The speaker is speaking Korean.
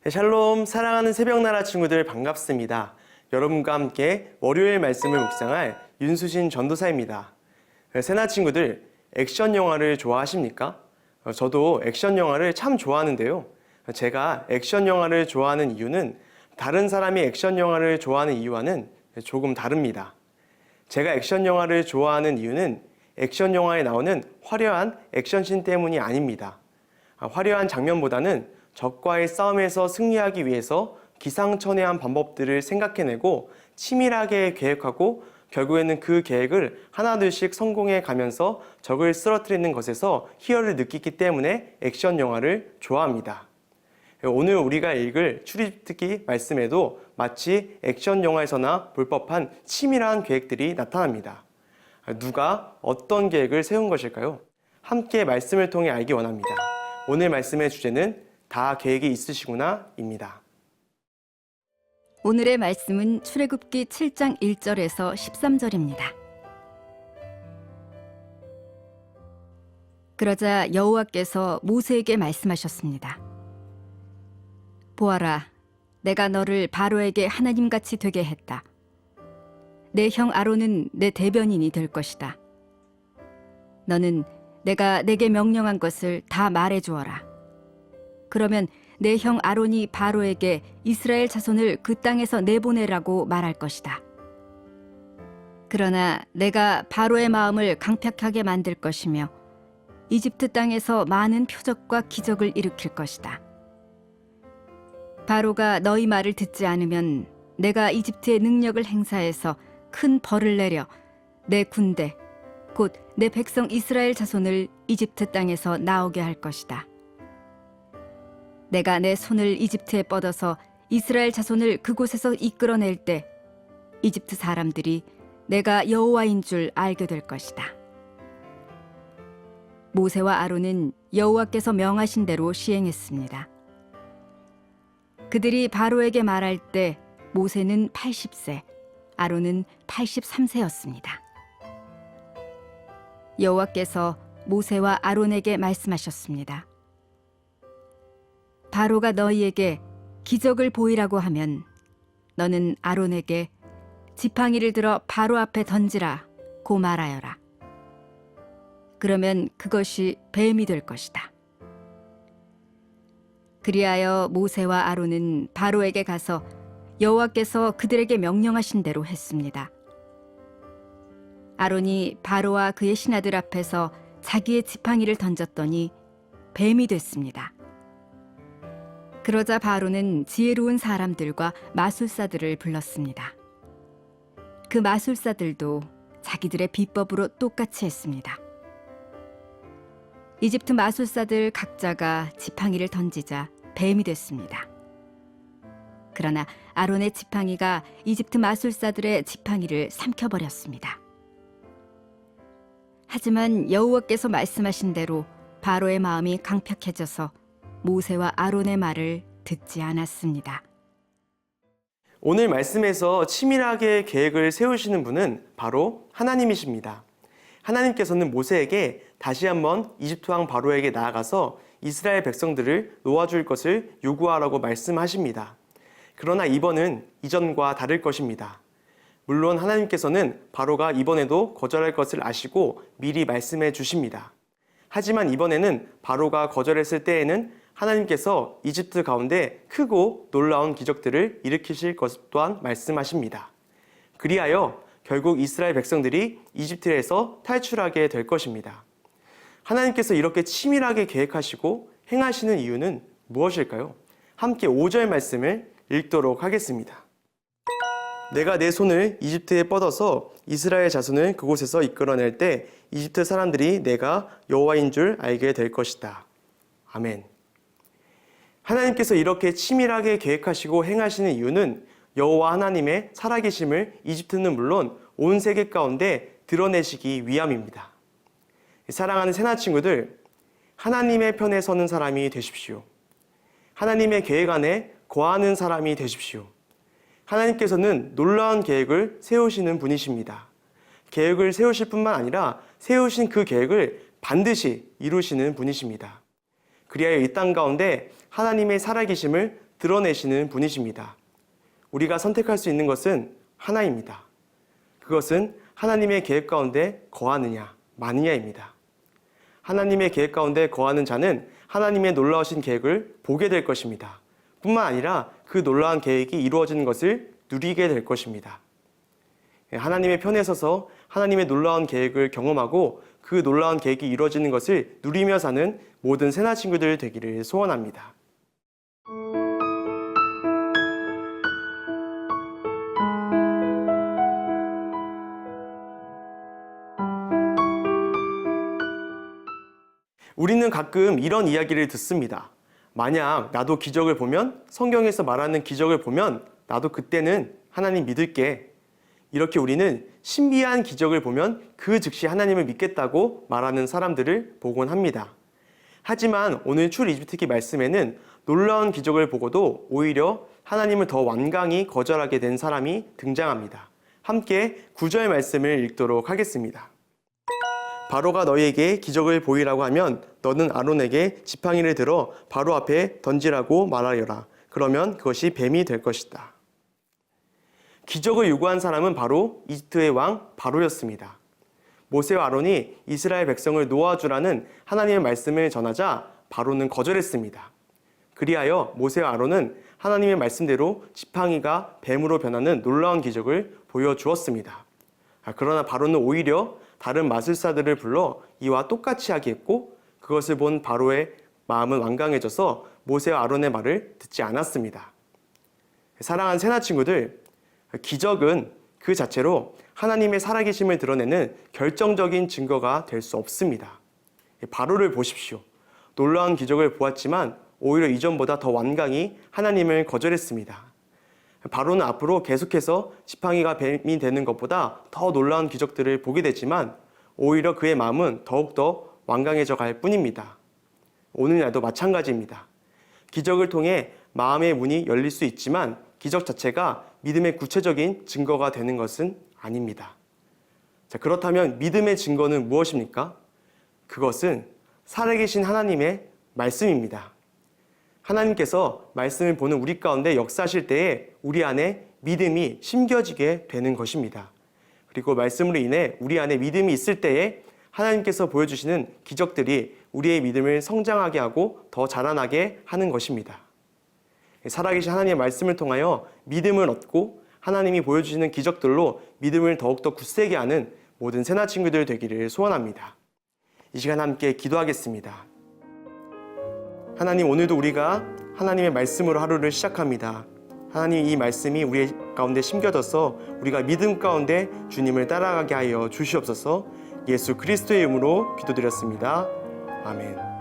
샬롬, 사랑하는 새벽나라 친구들 반갑습니다. 여러분과 함께 월요일 말씀을 묵상할 윤수신 전도사입니다. 새나 친구들, 액션 영화를 좋아하십니까? 저도 액션 영화를 참 좋아하는데요. 제가 액션 영화를 좋아하는 이유는 다른 사람이 액션 영화를 좋아하는 이유와는 조금 다릅니다. 제가 액션 영화를 좋아하는 이유는 액션 영화에 나오는 화려한 액션씬 때문이 아닙니다. 화려한 장면보다는 적과의 싸움에서 승리하기 위해서 기상천외한 방법들을 생각해내고 치밀하게 계획하고 결국에는 그 계획을 하나둘씩 성공해 가면서 적을 쓰러뜨리는 것에서 희열을 느끼기 때문에 액션 영화를 좋아합니다. 오늘 우리가 읽을 출애굽기 말씀에도 마치 액션 영화에서나 볼 법한 치밀한 계획들이 나타납니다. 누가 어떤 계획을 세운 것일까요? 함께 말씀을 통해 알기 원합니다. 오늘 말씀의 주제는 다 계획이 있으시구나입니다. 오늘의 말씀은 출애굽기 7장 1절에서 13절입니다. 그러자 여호와께서 모세에게 말씀하셨습니다. 보아라, 내가 너를 바로에게 하나님같이 되게 했다. 내 형 아론은 내 대변인이 될 것이다. 너는 내가 내게 명령한 것을 다 말해주어라. 그러면 내 형 아론이 바로에게 이스라엘 자손을 그 땅에서 내보내라고 말할 것이다. 그러나 내가 바로의 마음을 강팍하게 만들 것이며 이집트 땅에서 많은 표적과 기적을 일으킬 것이다. 바로가 너희 말을 듣지 않으면 내가 이집트의 능력을 행사해서 큰 벌을 내려 내 군대, 곧 내 백성 이스라엘 자손을 이집트 땅에서 나오게 할 것이다. 내가 내 손을 이집트에 뻗어서 이스라엘 자손을 그곳에서 이끌어낼 때 이집트 사람들이 내가 여호와인 줄 알게 될 것이다. 모세와 아론은 여호와께서 명하신 대로 시행했습니다. 그들이 바로에게 말할 때 모세는 80세, 아론은 83세였습니다. 여호와께서 모세와 아론에게 말씀하셨습니다. 바로가 너희에게 기적을 보이라고 하면 너는 아론에게 지팡이를 들어 바로 앞에 던지라 고 말하여라. 그러면 그것이 뱀이 될 것이다. 그리하여 모세와 아론은 바로에게 가서 여호와께서 그들에게 명령하신 대로 했습니다. 아론이 바로와 그의 신하들 앞에서 자기의 지팡이를 던졌더니 뱀이 됐습니다. 그러자 바로는 지혜로운 사람들과 마술사들을 불렀습니다. 그 마술사들도 자기들의 비법으로 똑같이 했습니다. 이집트 마술사들 각자가 지팡이를 던지자 뱀이 됐습니다. 그러나 아론의 지팡이가 이집트 마술사들의 지팡이를 삼켜버렸습니다. 하지만 여호와께서 말씀하신 대로 바로의 마음이 강팍해져서 모세와 아론의 말을 듣지 않았습니다. 오늘 말씀에서 치밀하게 계획을 세우시는 분은 바로 하나님이십니다. 하나님께서는 모세에게 다시 한번 이집트 왕 바로에게 나아가서 이스라엘 백성들을 놓아줄 것을 요구하라고 말씀하십니다. 그러나 이번은 이전과 다를 것입니다. 물론 하나님께서는 바로가 이번에도 거절할 것을 아시고 미리 말씀해 주십니다. 하지만 이번에는 바로가 거절했을 때에는 하나님께서 이집트 가운데 크고 놀라운 기적들을 일으키실 것 또한 말씀하십니다. 그리하여 결국 이스라엘 백성들이 이집트에서 탈출하게 될 것입니다. 하나님께서 이렇게 치밀하게 계획하시고 행하시는 이유는 무엇일까요? 함께 5절 말씀을 읽도록 하겠습니다. 내가 내 손을 이집트에 뻗어서 이스라엘 자손을 그곳에서 이끌어낼 때 이집트 사람들이 내가 여호와인 줄 알게 될 것이다. 아멘. 하나님께서 이렇게 치밀하게 계획하시고 행하시는 이유는 여호와 하나님의 살아계심을 이집트는 물론 온 세계 가운데 드러내시기 위함입니다. 사랑하는 새나 친구들, 하나님의 편에 서는 사람이 되십시오. 하나님의 계획 안에 거하는 사람이 되십시오. 하나님께서는 놀라운 계획을 세우시는 분이십니다. 계획을 세우실 뿐만 아니라 세우신 그 계획을 반드시 이루시는 분이십니다. 그리하여 이 땅 가운데 하나님의 살아계심을 드러내시는 분이십니다. 우리가 선택할 수 있는 것은 하나입니다. 그것은 하나님의 계획 가운데 거하느냐, 마느냐입니다. 하나님의 계획 가운데 거하는 자는 하나님의 놀라우신 계획을 보게 될 것입니다. 뿐만 아니라 그 놀라운 계획이 이루어지는 것을 누리게 될 것입니다. 하나님의 편에 서서 하나님의 놀라운 계획을 경험하고 그 놀라운 계획이 이루어지는 것을 누리며 사는 모든 새나 친구들 되기를 소원합니다. 우리는 가끔 이런 이야기를 듣습니다. 만약 나도 기적을 보면, 성경에서 말하는 기적을 보면 나도 그때는 하나님 믿을게. 이렇게 우리는 신비한 기적을 보면 그 즉시 하나님을 믿겠다고 말하는 사람들을 보곤 합니다. 하지만 오늘 출이집트기 말씀에는 놀라운 기적을 보고도 오히려 하나님을 더 완강히 거절하게 된 사람이 등장합니다. 함께 9절 말씀을 읽도록 하겠습니다. 바로가 너희에게 기적을 보이라고 하면 너는 아론에게 지팡이를 들어 바로 앞에 던지라고 말하여라. 그러면 그것이 뱀이 될 것이다. 기적을 요구한 사람은 바로 이집트의 왕 바로였습니다. 모세와 아론이 이스라엘 백성을 놓아주라는 하나님의 말씀을 전하자 바로는 거절했습니다. 그리하여 모세와 아론은 하나님의 말씀대로 지팡이가 뱀으로 변하는 놀라운 기적을 보여주었습니다. 그러나 바로는 오히려 다른 마술사들을 불러 이와 똑같이 하게 했고 그것을 본 바로의 마음은 완강해져서 모세와 아론의 말을 듣지 않았습니다. 사랑하는 새나 친구들, 기적은 그 자체로 하나님의 살아계심을 드러내는 결정적인 증거가 될 수 없습니다. 바로를 보십시오. 놀라운 기적을 보았지만 오히려 이전보다 더 완강히 하나님을 거절했습니다. 바로는 앞으로 계속해서 지팡이가 뱀이 되는 것보다 더 놀라운 기적들을 보게 되지만 오히려 그의 마음은 더욱더 완강해져 갈 뿐입니다. 오늘날도 마찬가지입니다. 기적을 통해 마음의 문이 열릴 수 있지만 기적 자체가 믿음의 구체적인 증거가 되는 것은 아닙니다. 자, 그렇다면 믿음의 증거는 무엇입니까? 그것은 살아계신 하나님의 말씀입니다. 하나님께서 말씀을 보는 우리 가운데 역사하실 때에 우리 안에 믿음이 심겨지게 되는 것입니다. 그리고 말씀으로 인해 우리 안에 믿음이 있을 때에 하나님께서 보여주시는 기적들이 우리의 믿음을 성장하게 하고 더 자라나게 하는 것입니다. 살아계신 하나님의 말씀을 통하여 믿음을 얻고 하나님이 보여주시는 기적들로 믿음을 더욱더 굳세게 하는 모든 새나 친구들 되기를 소원합니다. 이 시간 함께 기도하겠습니다. 하나님, 오늘도 우리가 하나님의 말씀으로 하루를 시작합니다. 하나님, 이 말씀이 우리 가운데 심겨져서 우리가 믿음 가운데 주님을 따라가게 하여 주시옵소서. 예수 그리스도의 이름으로 기도드렸습니다. 아멘.